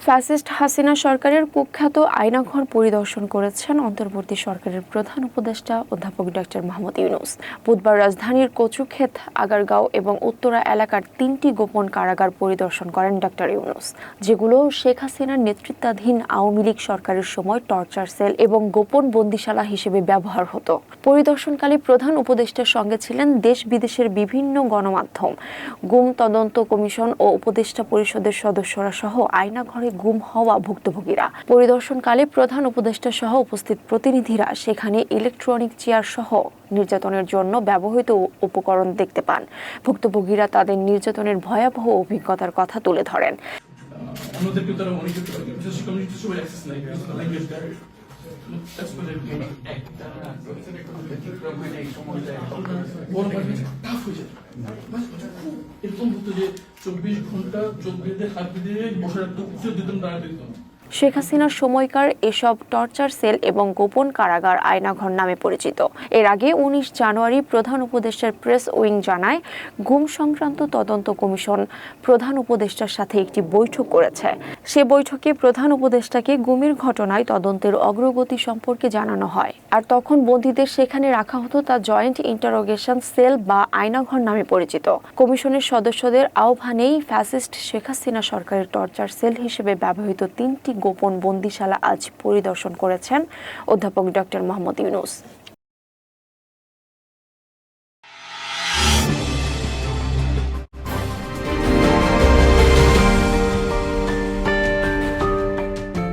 Fascist Hasina সরকারের কুখ্যাত আয়নাঘর পরিদর্শন করেছেন অন্তর্বর্তী সরকারের প্রধান উপদেষ্টা অধ্যাপক ডক্টর মোহাম্মদ ইউনূস। বুধবার রাজধানীর কচুক্ষেত, আগারগাঁও এবং উত্তরা এলাকার 3টি গোপন কারাগার পরিদর্শন করেন ডক্টর ইউনূস, যেগুলো শেখ হাসিনার নেতৃত্বাধীন আওয়ামী লীগ সরকারের সময় টর্চার সেল এবং গোপন বন্দিশালা হিসেবে ব্যবহার হতো। পরিদর্শনকালে প্রধান উপদেষ্টার সঙ্গে ছিলেন দেশ বিদেশের বিভিন্ন গণমাধ্যম, গুম তদন্ত কমিশন ও উপদেষ্টা পরিষদের সদস্যরা সহ আয়নাঘরে গুম হওয়া ভুক্তভোগীরা। পরিদর্শনকালে প্রধান উপদেষ্টা সহ উপস্থিত প্রতিনিধিরা সেখানে ইলেকট্রনিক চেয়ার সহ নির্যাতনের জন্য ব্যবহৃত উপকরণ দেখতে পান। ভুক্তভোগীরা তাদের নির্যাতনের ভয়াবহ অভিজ্ঞতার কথা তুলে ধরেন। শেখ হাসিনার সময়কার এসব টর্চার সেল এবং গোপন কারাগার আয়নাঘর নামে পরিচিত। এর আগে 19 জানুয়ারি প্রধান উপদেষ্টার প্রেস উইং জানায়, গুম সংক্রান্ত তদন্ত কমিশন প্রধান উপদেষ্টার সাথে একটি বৈঠক করেছে। সে বৈঠকে প্রধান উপদেষ্টাকে গুমের ঘটনায় তদন্তের অগ্রগতি সম্পর্কে জানানো হয়। আর তখন বন্দীদের সেখানে রাখা হতো তা জয়েন্ট ইন্টারোগেশন সেল বা আয়নাঘর নামে পরিচিত। কমিশনের সদস্যদের আহ্বানেই ফ্যাসিস্ট শেখ হাসিনা সরকারের টর্চার সেল হিসেবে ব্যবহৃত 3টি গোপন বন্দিশালা আজ পরিদর্শন করেছেন অধ্যাপক ডক্টর মোহাম্মদ ইউনূস।